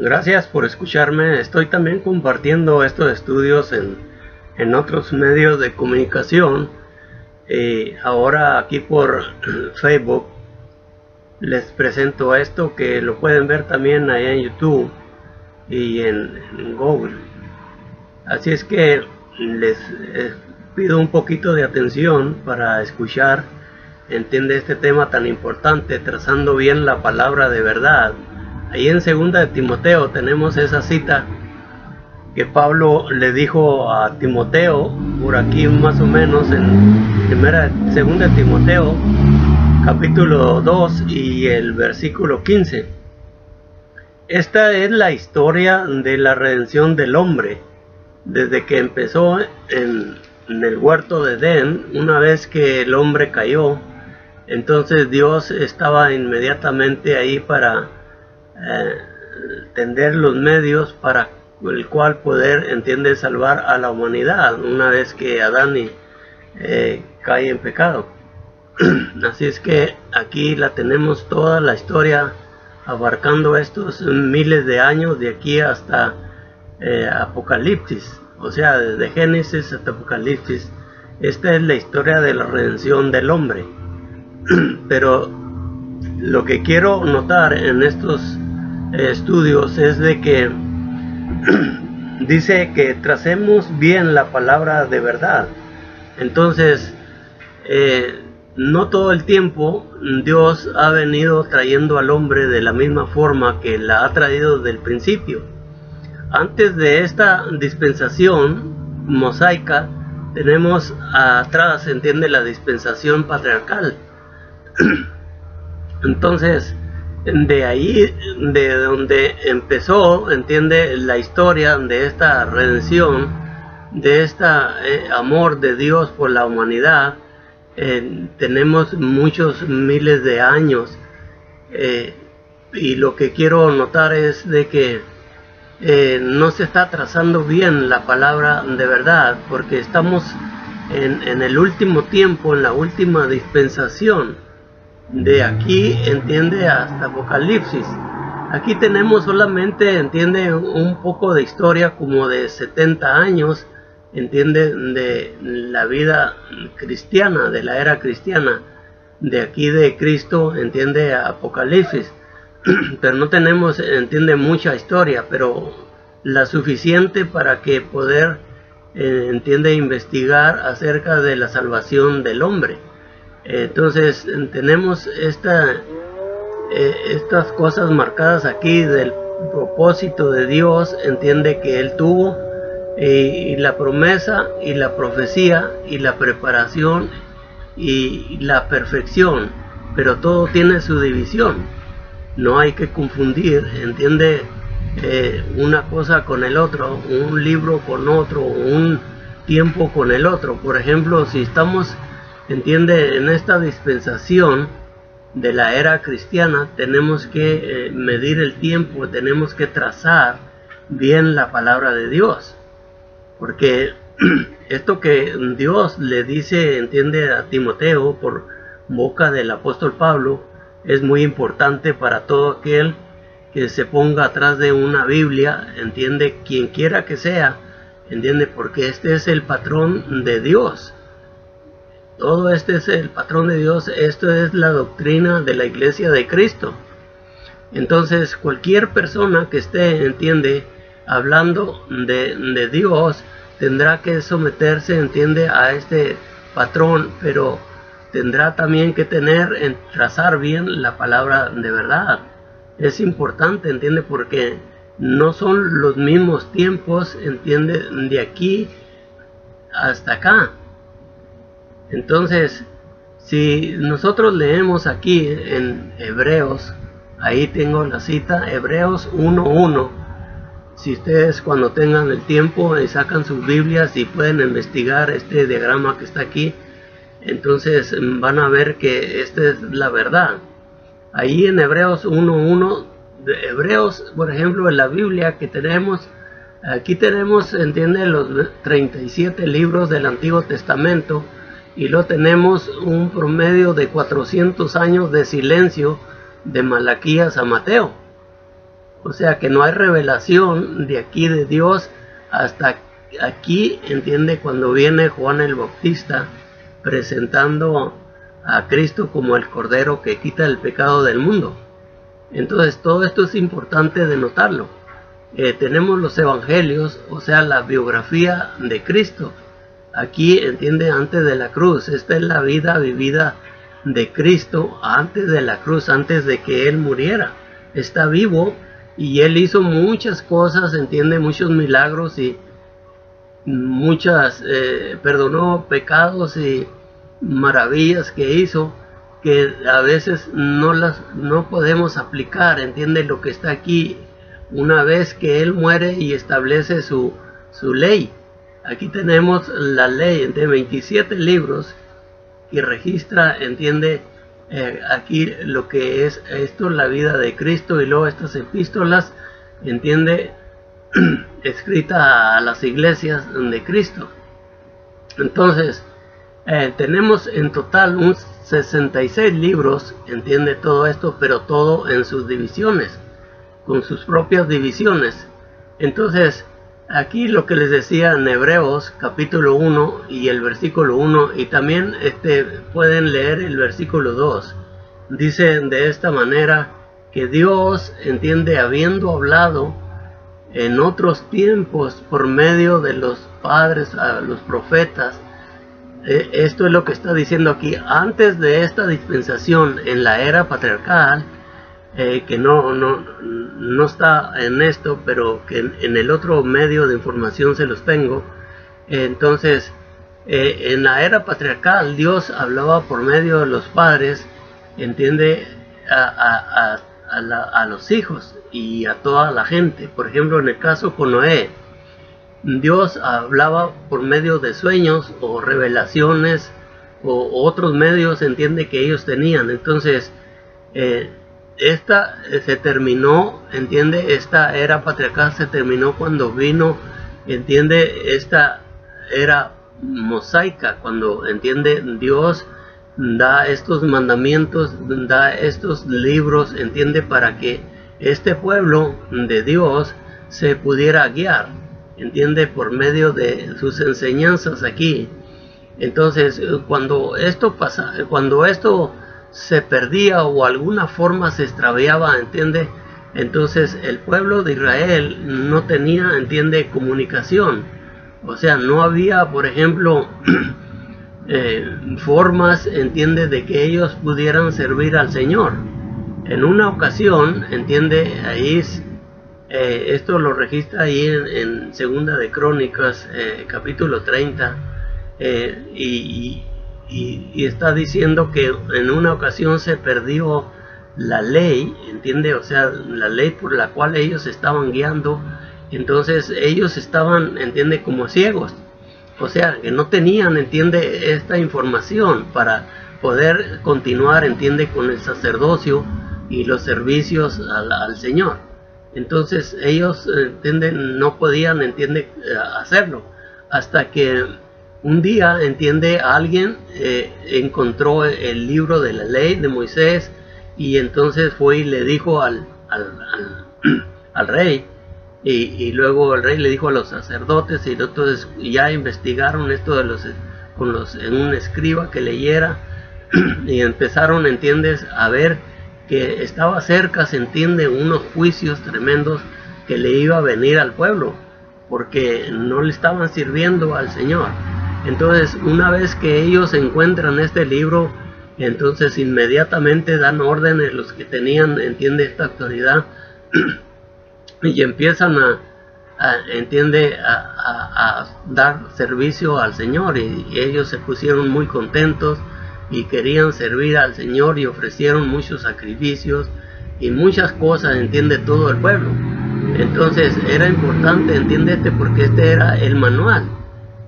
Gracias por escucharme. Estoy también compartiendo estos estudios en otros medios de comunicación. Ahora aquí por Facebook les presento esto, que lo pueden ver también allá en YouTube y en Google. Así es que les pido un poquito de atención para escuchar, entiende, este tema tan importante, trazando bien la palabra de verdad. Ahí en 2 de Timoteo tenemos esa cita que Pablo le dijo a Timoteo, por aquí más o menos en 2 de Timoteo capítulo 2 y el versículo 15. Esta es la historia de la redención del hombre, desde que empezó en el huerto de Edén. Una vez que el hombre cayó, entonces Dios estaba inmediatamente ahí para tender los medios para el cual poder, entiende, salvar a la humanidad una vez que Adán cae en pecado. Así es que aquí la tenemos toda la historia, abarcando estos miles de años de aquí hasta Apocalipsis, o sea, desde Génesis hasta Apocalipsis. Esta es la historia de la redención del hombre. Pero lo que quiero notar en estos estudios es de que dice que tracemos bien la palabra de verdad. Entonces, no todo el tiempo Dios ha venido trayendo al hombre de la misma forma que la ha traído desde el principio. Antes de esta dispensación mosaica, tenemos atrás, entiende, la dispensación patriarcal. Entonces, de ahí, de donde empezó, entiende, la historia de esta redención, de este amor de Dios por la humanidad, tenemos muchos miles de años, y lo que quiero notar es de que no se está trazando bien la palabra de verdad, porque estamos en el último tiempo, en la última dispensación, de aquí, entiende, hasta Apocalipsis. Aquí tenemos solamente, entiende, un poco de historia como de 70 años, entiende, de la vida cristiana, de la era cristiana, de aquí de Cristo, entiende, a Apocalipsis. Pero no tenemos, entiende, mucha historia, pero la suficiente para que poder, entiende, investigar acerca de la salvación del hombre. Entonces tenemos estas cosas marcadas aquí del propósito de Dios, entiende, que Él tuvo, y la promesa y la profecía y la preparación y la perfección, pero todo tiene su división. No hay que confundir, entiende, una cosa con el otro, un libro con otro, un tiempo con el otro. Por ejemplo, si estamos, entiende, en esta dispensación de la era cristiana, tenemos que medir el tiempo, tenemos que trazar bien la palabra de Dios, porque esto que Dios le dice, entiende, a Timoteo por boca del apóstol Pablo, es muy importante para todo aquel que se ponga atrás de una Biblia, entiende, quien quiera que sea, entiende, porque este es el patrón de Dios. Todo este es el patrón de Dios, esto es la doctrina de la iglesia de Cristo. Entonces, cualquier persona que esté, entiende, hablando de Dios, tendrá que someterse, entiende, a este patrón, pero tendrá también que trazar bien la palabra de verdad. Es importante, entiende, porque no son los mismos tiempos, entiende, de aquí hasta acá. Entonces, si nosotros leemos aquí en Hebreos, ahí tengo la cita, Hebreos 1:1. Si ustedes, cuando tengan el tiempo, sacan sus Biblias y pueden investigar este diagrama que está aquí, entonces van a ver que esta es la verdad. Ahí en Hebreos 1:1, Hebreos, por ejemplo, en la Biblia que tenemos, aquí tenemos, entiende, los 37 libros del Antiguo Testamento, y lo tenemos un promedio de 400 años de silencio de Malaquías a Mateo. O sea que no hay revelación de aquí de Dios hasta aquí, entiende, cuando viene Juan el Bautista presentando a Cristo como el Cordero que quita el pecado del mundo. Entonces todo esto es importante de notarlo. Tenemos los evangelios, o sea, la biografía de Cristo. Aquí, entiende, antes de la cruz. Esta es la vida vivida de Cristo antes de la cruz, antes de que Él muriera. Está vivo y Él hizo muchas cosas, entiende, muchos milagros y muchas, perdonó pecados y maravillas que hizo, que a veces no podemos aplicar, entiende, lo que está aquí una vez que Él muere y establece su ley. Aquí tenemos la ley de 27 libros y registra, entiende, aquí lo que es esto, la vida de Cristo, y luego estas epístolas, entiende, escrita a las iglesias de Cristo. Entonces, tenemos en total 66 libros, entiende, todo esto, pero todo en sus divisiones, con sus propias divisiones. Entonces, aquí lo que les decía en Hebreos capítulo 1 y el versículo 1, y también pueden leer el versículo 2, dice de esta manera que Dios, entiende, habiendo hablado en otros tiempos por medio de los padres, a los profetas, esto es lo que está diciendo aquí, antes de esta dispensación en la era patriarcal, que no está en esto, pero que en el otro medio de información se los tengo. Entonces, en la era patriarcal, Dios hablaba por medio de los padres, entiende, a los hijos y a toda la gente. Por ejemplo, en el caso con Noé, Dios hablaba por medio de sueños o revelaciones o otros medios, entiende, que ellos tenían. Entonces, esta se terminó, entiende, esta era patriarcal se terminó cuando vino, entiende, esta era mosaica, cuando, entiende, Dios da estos mandamientos, da estos libros, entiende, para que este pueblo de Dios se pudiera guiar, entiende, por medio de sus enseñanzas aquí. Entonces, cuando esto pasa, cuando esto se perdía o alguna forma se extraviaba, entiende, entonces el pueblo de Israel no tenía, entiende, comunicación. O sea, no había, por ejemplo, formas, entiende, de que ellos pudieran servir al Señor. En una ocasión, entiende, ahí esto lo registra ahí en Segunda de Crónicas, capítulo 30, y está diciendo que en una ocasión se perdió la ley, entiende, o sea, la ley por la cual ellos estaban guiando. Entonces ellos estaban, entiende, como ciegos, o sea, que no tenían, entiende, esta información para poder continuar, entiende, con el sacerdocio y los servicios al Señor. Entonces ellos, entienden, no podían, entiende, hacerlo, hasta que un día, entiende, alguien encontró el libro de la ley de Moisés, y entonces fue y le dijo al rey, y luego el rey le dijo a los sacerdotes, y entonces ya investigaron esto en un escriba que leyera, y empezaron, entiendes, a ver que estaba cerca, se entiende, unos juicios tremendos que le iba a venir al pueblo, porque no le estaban sirviendo al Señor. Entonces, una vez que ellos encuentran este libro, entonces inmediatamente dan órdenes los que tenían, entiende, esta autoridad, y empiezan a dar servicio al Señor, y ellos se pusieron muy contentos y querían servir al Señor, y ofrecieron muchos sacrificios y muchas cosas, entiende, todo el pueblo. Entonces era importante, entiende, porque este era el manual.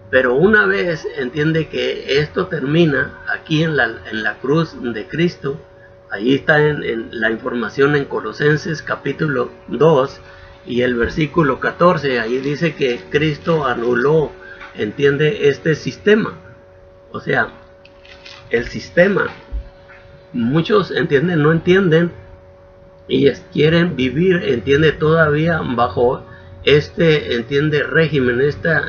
Pero una vez, entiende, que esto termina aquí en la cruz de Cristo, allí está en la información en Colosenses capítulo 2 y el versículo 14, ahí dice que Cristo anuló, entiende, este sistema. O sea, el sistema, muchos, entienden, no entienden y quieren vivir, entiende, todavía bajo este, entiende, régimen,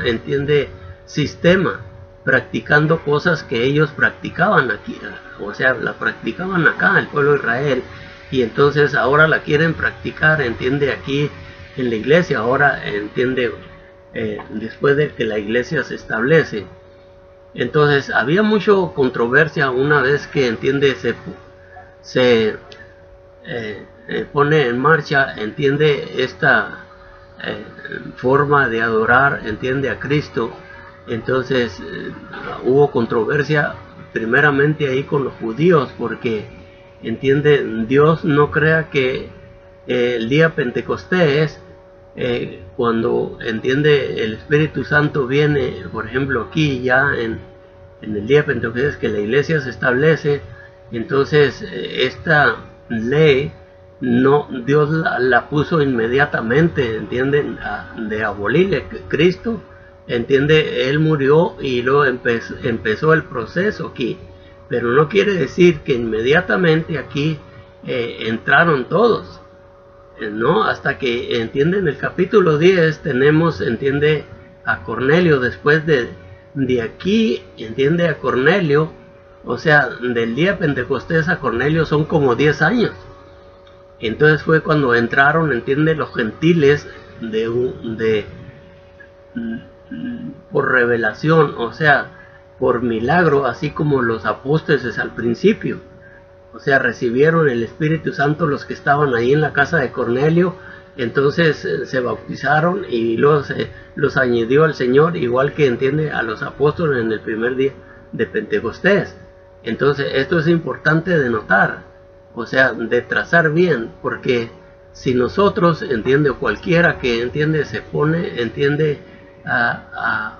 entiende, sistema, practicando cosas que ellos practicaban aquí, o sea, la practicaban acá el pueblo de Israel, y entonces ahora la quieren practicar, entiende, aquí en la iglesia. Ahora, entiende, después de que la iglesia se establece. Entonces había mucha controversia una vez que, entiende, se pone en marcha, entiende, esta forma de adorar, entiende, a Cristo. Entonces hubo controversia primeramente ahí con los judíos, porque, entiende, Dios no crea que el día Pentecostés, cuando, entiende, el Espíritu Santo viene, por ejemplo, aquí ya en el día Pentecostés, que la iglesia se establece. Entonces esta ley no, Dios la puso inmediatamente, entienden, de abolirle. Cristo, entiende, él murió y luego empezó el proceso aquí, pero no quiere decir que inmediatamente aquí entraron todos, no, hasta que, entiende, en el capítulo 10 tenemos, entiende, a Cornelio. Después de aquí, entiende, a Cornelio, o sea, del día Pentecostés a Cornelio son como 10 años. Entonces fue cuando entraron, entiende, los gentiles por revelación, o sea, por milagro, así como los apóstoles al principio. O sea, recibieron el Espíritu Santo los que estaban ahí en la casa de Cornelio. Entonces se bautizaron y luego los añadió al Señor, igual que, entiende, a los apóstoles en el primer día de Pentecostés. Entonces esto es importante de notar, o sea, de trazar bien, porque si nosotros, entiende, o cualquiera que, entiende, se pone, entiende, a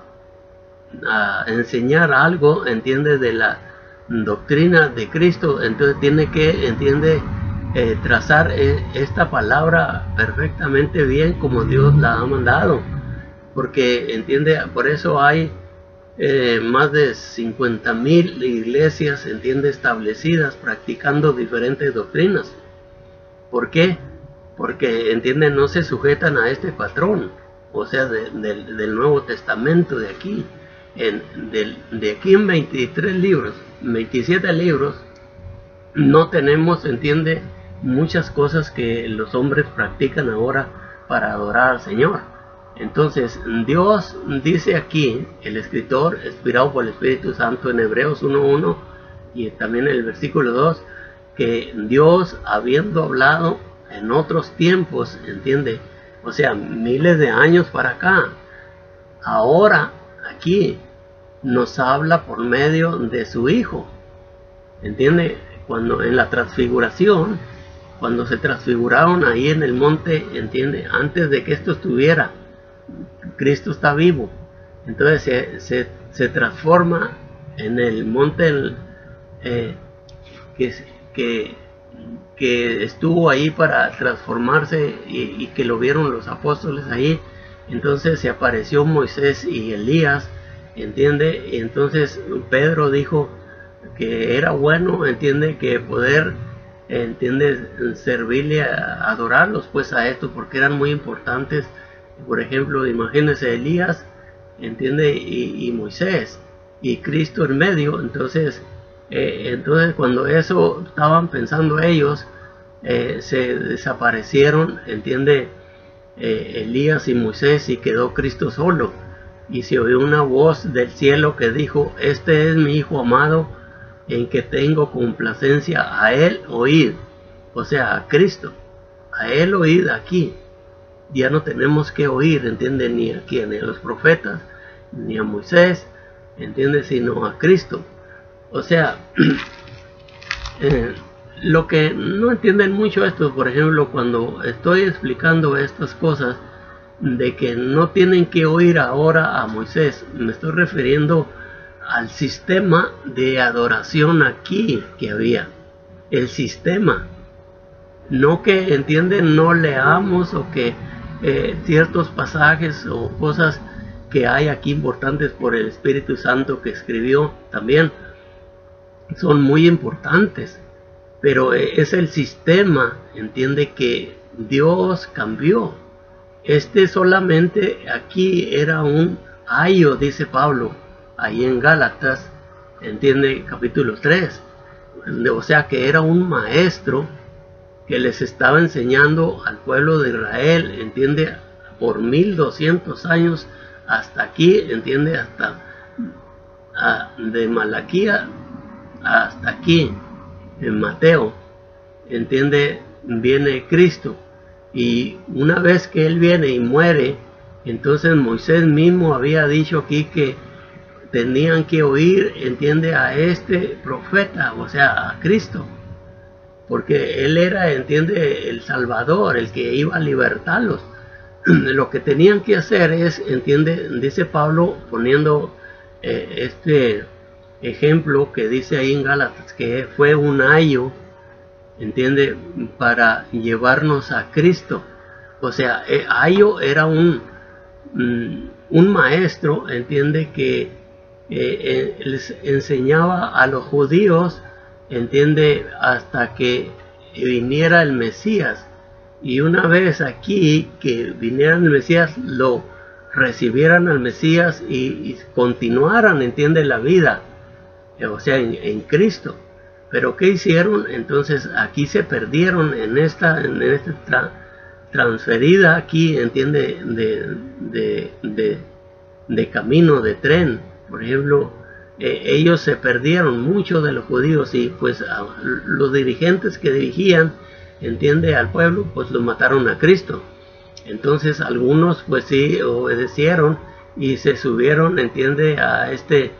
enseñar algo, entiende, de la doctrina de Cristo, entonces tiene que, entiende, trazar esta palabra perfectamente bien como Dios la ha mandado, porque, entiende, por eso hay más de 50,000 iglesias, entiende, establecidas practicando diferentes doctrinas. ¿Por qué? Porque, entiende, no se sujetan a este patrón, o sea, del Nuevo Testamento de aquí. De aquí en 23 libros, 27 libros, no tenemos, entiende, muchas cosas que los hombres practican ahora para adorar al Señor. Entonces Dios dice aquí, el escritor, inspirado por el Espíritu Santo, en Hebreos 1:1 y también en el versículo 2, que Dios, habiendo hablado en otros tiempos, entiende, o sea, miles de años para acá, ahora aquí nos habla por medio de su Hijo. ¿Entiende? Cuando en la transfiguración, cuando se transfiguraron ahí en el monte, ¿entiende? Antes de que esto estuviera, Cristo está vivo. Entonces se transforma en el monte que estuvo ahí para transformarse y que lo vieron los apóstoles ahí. Entonces se apareció Moisés y Elías, entiende, y entonces Pedro dijo que era bueno, entiende, que poder, entiende, servirle, adorarlos pues a esto, porque eran muy importantes. Por ejemplo, imagínense Elías, entiende, y Moisés y Cristo en medio. Entonces cuando eso estaban pensando ellos, se desaparecieron, entiende, Elías y Moisés, y quedó Cristo solo. Y se oyó una voz del cielo que dijo: este es mi Hijo amado, en que tengo complacencia, a él oíd. O sea, a Cristo, a él oíd. Aquí ya no tenemos que oír, entiende, ni a quién, ni a los profetas, ni a Moisés, entiende, sino a Cristo. O sea, lo que no entienden mucho esto, por ejemplo, cuando estoy explicando estas cosas de que no tienen que oír ahora a Moisés, me estoy refiriendo al sistema de adoración aquí que había, el sistema, no que, entienden, no leamos o que ciertos pasajes o cosas que hay aquí importantes por el Espíritu Santo que escribió también son muy importantes, pero es el sistema, entiende, que Dios cambió. Solamente aquí era un ayo, dice Pablo, ahí en Gálatas, entiende, capítulo 3. O sea que era un maestro que les estaba enseñando al pueblo de Israel, entiende, por 1200 años hasta aquí, entiende, hasta de Malaquía hasta aquí, en Mateo, entiende, viene Cristo. Y una vez que Él viene y muere, entonces Moisés mismo había dicho aquí que tenían que oír, entiende, a este profeta, o sea, a Cristo, porque Él era, entiende, el Salvador, el que iba a libertarlos. Lo que tenían que hacer es, entiende, dice Pablo, poniendo este ejemplo que dice ahí en Gálatas, que fue un ayo, entiende, para llevarnos a Cristo. O sea, ayo era un maestro, entiende, que les enseñaba a los judíos, entiende, hasta que viniera el Mesías. Y una vez aquí que viniera el Mesías, lo recibieran al Mesías y continuaran, entiende, la vida, o sea, en Cristo. Pero ¿qué hicieron? Entonces aquí se perdieron en esta transferida aquí, entiende, de camino, de tren. Por ejemplo, ellos se perdieron, muchos de los judíos, y pues los dirigentes que dirigían, entiende, al pueblo, pues los mataron a Cristo. Entonces algunos pues sí obedecieron y se subieron, entiende, a este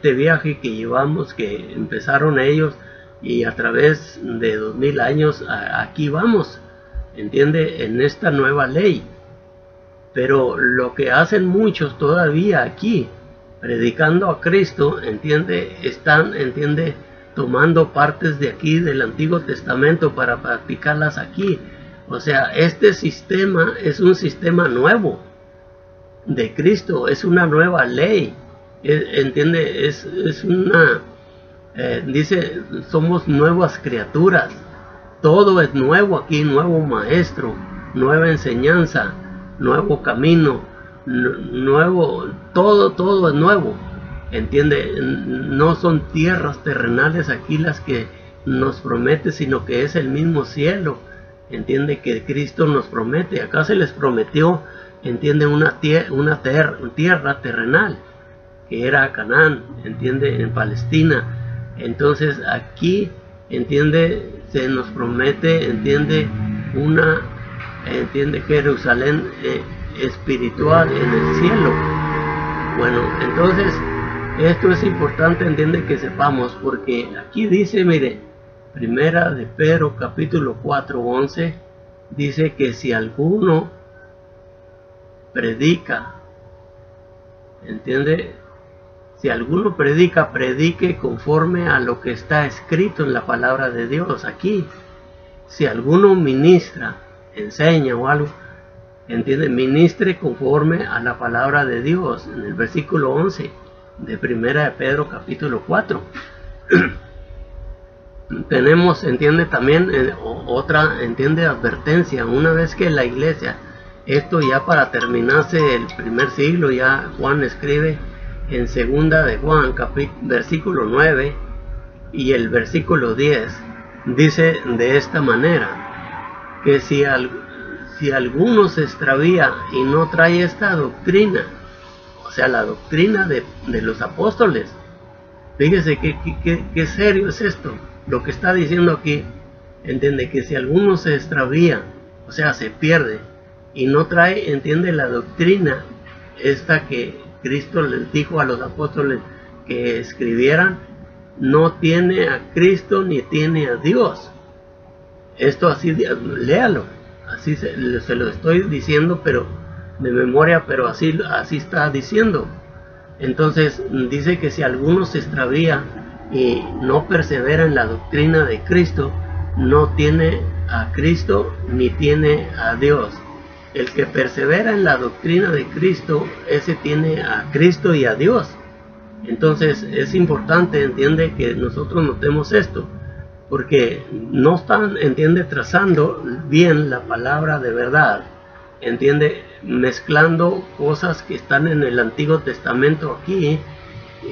viaje que llevamos, que empezaron ellos, y a través de 2000 años aquí vamos, entiende, en esta nueva ley. Pero lo que hacen muchos todavía aquí, predicando a Cristo, entiende, están, entiende, tomando partes de aquí del Antiguo Testamento para practicarlas aquí. O sea, este sistema es un sistema nuevo de Cristo, es una nueva ley. Entiende, es una, dice, somos nuevas criaturas. Todo es nuevo aquí, nuevo maestro, nueva enseñanza, nuevo camino, nuevo, todo es nuevo. Entiende, no son tierras terrenales aquí las que nos promete, sino que es el mismo cielo, entiende, que Cristo nos promete. Acá se les prometió, entiende, una tierra terrenal, que era Canaán, entiende, en Palestina. Entonces aquí, entiende, se nos promete, entiende, entiende, Jerusalén espiritual en el cielo. Bueno, entonces esto es importante, entiende, que sepamos, porque aquí dice, mire, primera de Pedro capítulo 4:11, dice que si alguno predica, entiende, si alguno predica, predique conforme a lo que está escrito en la palabra de Dios. Aquí, si alguno ministra, enseña o algo, entiende, ministre conforme a la palabra de Dios, en el versículo 11 de primera de Pedro capítulo 4. Tenemos, entiende, también otra, entiende, advertencia. Una vez que la iglesia, esto ya para terminarse el primer siglo, ya Juan escribe en segunda de Juan versículo 9 y el versículo 10, dice de esta manera, que si alguno se extravía y no trae esta doctrina, o sea, la doctrina de los apóstoles, fíjese que serio es esto, lo que está diciendo aquí. Entiende que si alguno se extravía, o sea, se pierde, y no trae, entiende, la doctrina esta que Cristo les dijo a los apóstoles que escribieran, no tiene a Cristo ni tiene a Dios. Esto así, léalo, así se lo estoy diciendo, pero de memoria, pero así está diciendo. Entonces dice que si alguno se extravía y no persevera en la doctrina de Cristo, no tiene a Cristo ni tiene a Dios. El que persevera en la doctrina de Cristo, ese tiene a Cristo y a Dios. Entonces es importante, entiende, que nosotros notemos esto, porque no están, entiende, trazando bien la palabra de verdad, entiende, mezclando cosas que están en el Antiguo Testamento aquí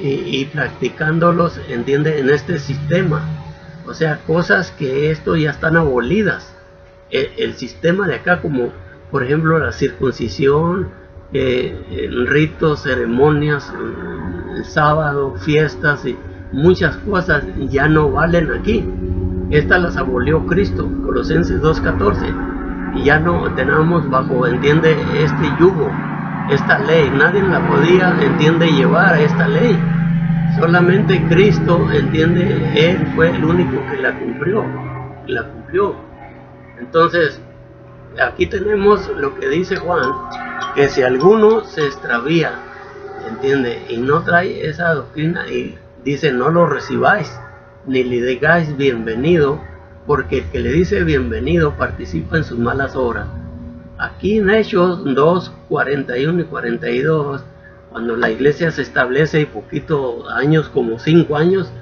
y practicándolos, entiende, en este sistema. O sea, cosas que esto ya están abolidas. El sistema de acá, como por ejemplo la circuncisión, ritos, ceremonias, el sábado, fiestas y muchas cosas ya no valen aquí. Estas las abolió Cristo, Colosenses 2:14, y ya no tenemos bajo, entiende, este yugo, esta ley. Nadie la podía, entiende, llevar a esta ley. Solamente Cristo, entiende, Él fue el único que la cumplió. Entonces, aquí tenemos lo que dice Juan, que si alguno se extravía, entiende, y no trae esa doctrina, y dice, no lo recibáis, ni le digáis bienvenido, porque el que le dice bienvenido participa en sus malas obras. Aquí en Hechos 2, 41 y 42, cuando la iglesia se establece, y poquito años, como 5 años,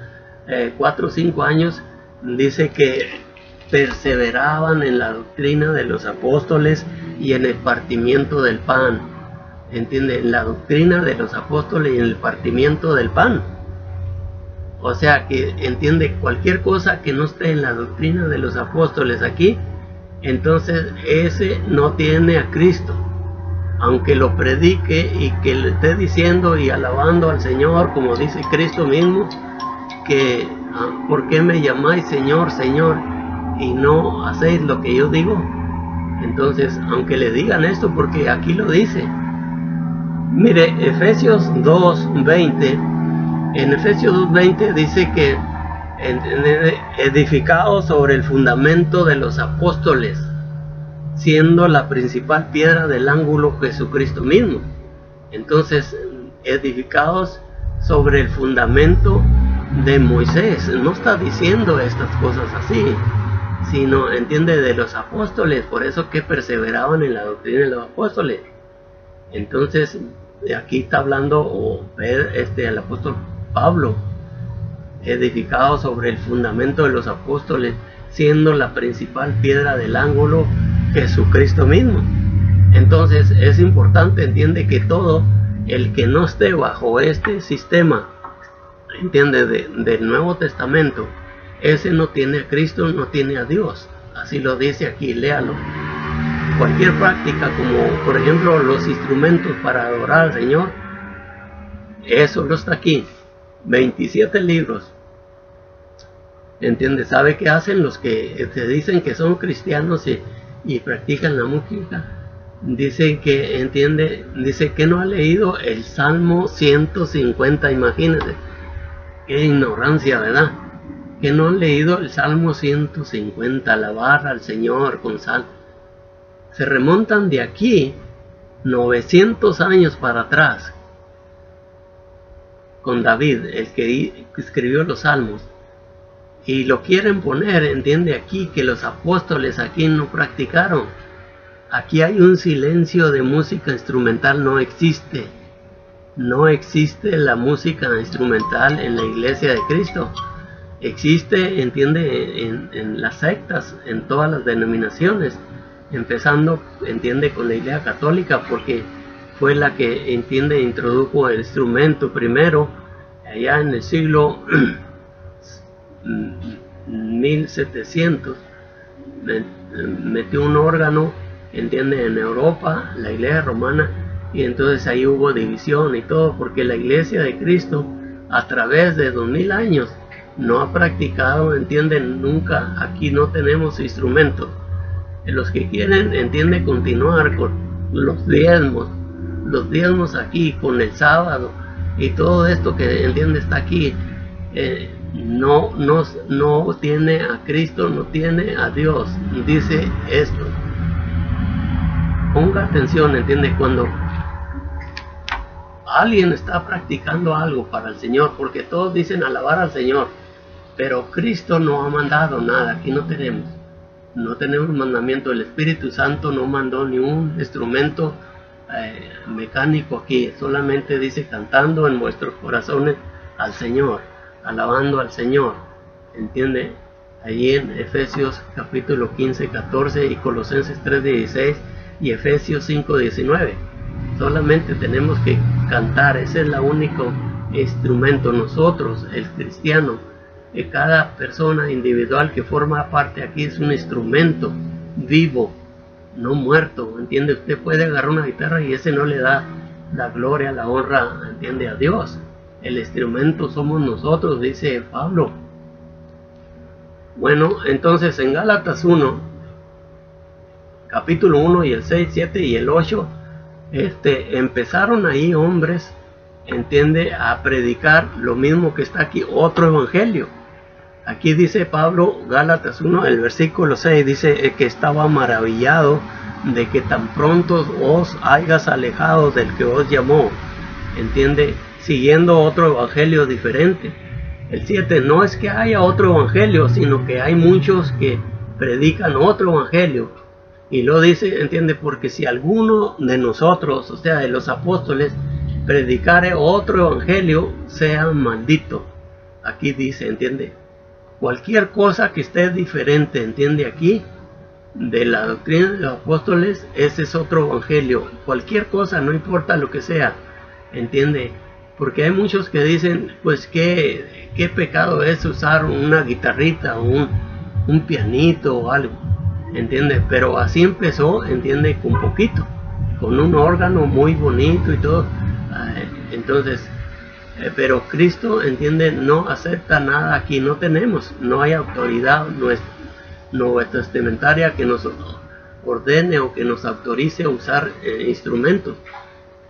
4 o 5 años, dice que perseveraban en la doctrina de los apóstoles y en el partimiento del pan. ¿Entiende? En la doctrina de los apóstoles y en el partimiento del pan. O sea que, entiende, cualquier cosa que no esté en la doctrina de los apóstoles aquí, entonces ese no tiene a Cristo. Aunque lo predique y que le esté diciendo y alabando al Señor, como dice Cristo mismo, que ¿por qué me llamáis Señor, Señor, y no hacéis lo que yo digo? Entonces, aunque le digan esto, porque aquí lo dice. Mire, Efesios 2:20, en Efesios 2:20 dice que edificados sobre el fundamento de los apóstoles, siendo la principal piedra del ángulo Jesucristo mismo. Entonces, edificados sobre el fundamento de Moisés. No está diciendo estas cosas así, sino, entiende, de los apóstoles. Por eso que perseveraban en la doctrina de los apóstoles. Entonces, aquí está hablando el apóstol Pablo, edificado sobre el fundamento de los apóstoles, siendo la principal piedra del ángulo Jesucristo mismo. Entonces es importante, entiende, que todo el que no esté bajo este sistema, entiende, del Nuevo Testamento, ese no tiene a Cristo, no tiene a Dios. Así lo dice aquí, léalo. Cualquier práctica, como por ejemplo los instrumentos para adorar al Señor, eso no está aquí. 27 libros. ¿Entiende? ¿Sabe qué hacen los que se dicen que son cristianos y practican la música? Dicen que, entiende, dice que no ha leído el Salmo 150, imagínense. Qué ignorancia, ¿verdad? Que no han leído el Salmo 150, alabar al Señor con sal. Se remontan de aquí 900 años para atrás, con David, el que escribió los Salmos, y lo quieren poner, entiende, aquí que los apóstoles aquí no practicaron. Aquí hay un silencio de música instrumental, no existe la música instrumental en la iglesia de Cristo. Existe, entiende, en las sectas, en todas las denominaciones, empezando, entiende, con la iglesia católica, porque fue la que, entiende, introdujo el instrumento primero, allá en el siglo 1700, metió un órgano, entiende, en Europa, la iglesia romana, y entonces ahí hubo división y todo, porque la iglesia de Cristo, a través de 2000 años, no ha practicado, entienden, nunca. Aquí no tenemos instrumentos. Los que quieren, entiende, continuar con los diezmos aquí, con el sábado y todo esto que, entiende, está aquí, no tiene a Cristo, no tiene a Dios. Dice esto. Ponga atención, entiende, cuando alguien está practicando algo para el Señor, porque todos dicen alabar al Señor, pero Cristo no ha mandado nada. Aquí no tenemos mandamiento. El Espíritu Santo no mandó ni un instrumento mecánico aquí. Solamente dice cantando en vuestros corazones al Señor, alabando al Señor, ¿entiende? allí en Efesios capítulo 15, 14 y Colosenses 3, 16 y Efesios 5, 19. Solamente tenemos que cantar, ese es el único instrumento. Nosotros, el cristiano, cada persona individual que forma parte aquí es un instrumento vivo, no muerto, ¿entiende? Usted puede agarrar una guitarra y ese no le da la gloria, la honra, ¿entiende? A Dios. El instrumento somos nosotros, dice Pablo. Bueno, entonces en Gálatas 1, capítulo 1 y el 6, 7 y el 8, empezaron ahí hombres, entiende, a predicar lo mismo que está aquí, otro evangelio. Aquí dice Pablo, Gálatas 1, el versículo 6, dice que estaba maravillado de que tan pronto os hayas alejado del que os llamó, entiende, siguiendo otro evangelio diferente. El 7, no es que haya otro evangelio, sino que hay muchos que predican otro evangelio. Y lo dice, entiende, porque si alguno de nosotros, o sea, de los apóstoles, predicare otro evangelio, sea maldito. Aquí dice, entiende, cualquier cosa que esté diferente, entiende, aquí, de la doctrina de los apóstoles, ese es otro evangelio. Cualquier cosa, no importa lo que sea, entiende, porque hay muchos que dicen, pues, ¿qué pecado es usar una guitarrita o un pianito o algo? ¿Entiende? Pero así empezó, ¿entiende? Con poquito, con un órgano muy bonito y todo. Entonces, pero Cristo, ¿entiende? No acepta nada aquí, no hay autoridad nuestra testamentaria que nos ordene o que nos autorice a usar instrumentos.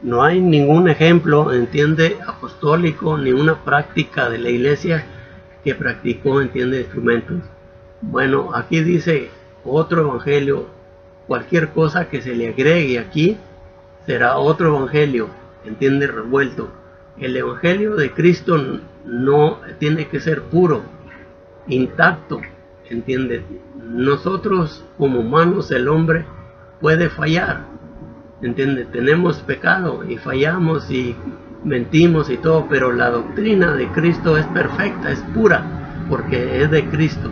No hay ningún ejemplo, entiende, apostólico, ni una práctica de la iglesia que practicó, entiende, instrumentos. Bueno, aquí dice otro evangelio, cualquier cosa que se le agregue aquí será otro evangelio, entiende, revuelto. El evangelio de Cristo no tiene que ser puro, intacto, entiende. Nosotros como humanos, el hombre puede fallar, entiende, tenemos pecado y fallamos y mentimos y todo, pero la doctrina de Cristo es perfecta, es pura, porque es de Cristo.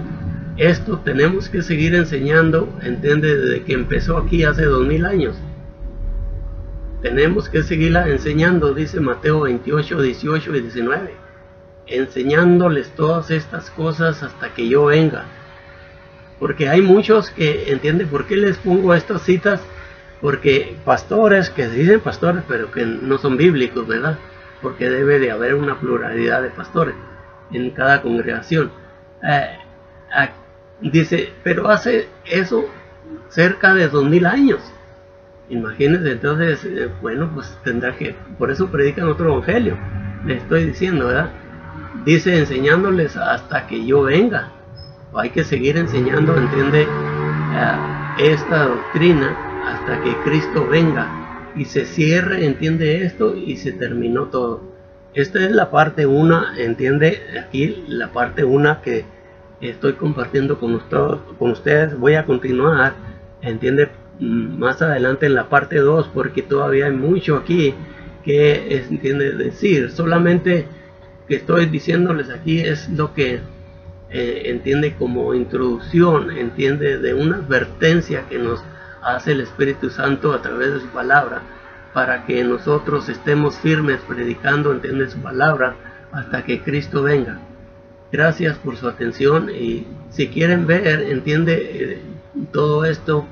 Esto tenemos que seguir enseñando, entiende, desde que empezó aquí hace 2000 años. Tenemos que seguirla enseñando, dice Mateo 28, 18 y 19. Enseñándoles todas estas cosas hasta que yo venga. Porque hay muchos que, entiende, ¿por qué les pongo estas citas? Porque pastores que se dicen pastores, pero que no son bíblicos, ¿verdad? Porque debe de haber una pluralidad de pastores en cada congregación. Dice, pero hace eso cerca de 2000 años. Imagínense, entonces, bueno, pues tendrá que, por eso predican otro evangelio. Le estoy diciendo, ¿verdad? Dice, enseñándoles hasta que yo venga. Hay que seguir enseñando, entiende, esta doctrina hasta que Cristo venga y se cierre, entiende, esto y se terminó todo. Esta es la parte 1, entiende, aquí la parte 1 que estoy compartiendo con ustedes. Voy a continuar, entiende, más adelante en la parte 2, porque todavía hay mucho aquí que entiende decir. Solamente que estoy diciéndoles aquí es lo que entiende como introducción, entiende, de una advertencia que nos hace el Espíritu Santo a través de su palabra, para que nosotros estemos firmes predicando, entiende, su palabra hasta que Cristo venga. Gracias por su atención, y si quieren ver, entiende, todo esto,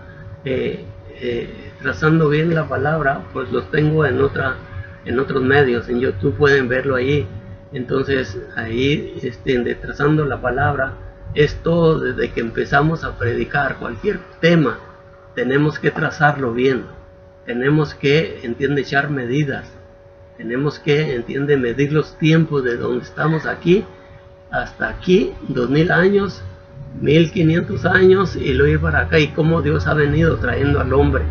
trazando bien la palabra, pues los tengo en otros medios, en YouTube pueden verlo ahí. Entonces ahí, de trazando la palabra, es todo. Desde que empezamos a predicar cualquier tema, tenemos que trazarlo bien, tenemos que, entiende, echar medidas, tenemos que, entiende, medir los tiempos de donde estamos aquí hasta aquí, 2000 años, 1500 años, y luego ir para acá, y cómo Dios ha venido trayendo al hombre.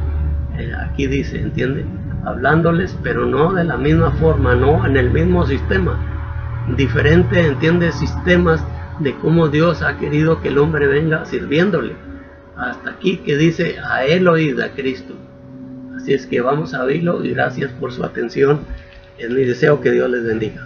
Aquí dice, entiende, hablándoles, pero no de la misma forma, no en el mismo sistema, diferente, entiende, sistemas de cómo Dios ha querido que el hombre venga sirviéndole. Hasta aquí que dice, a él oíd, a Cristo. Así es que vamos a oírlo, y gracias por su atención. Es mi deseo que Dios les bendiga.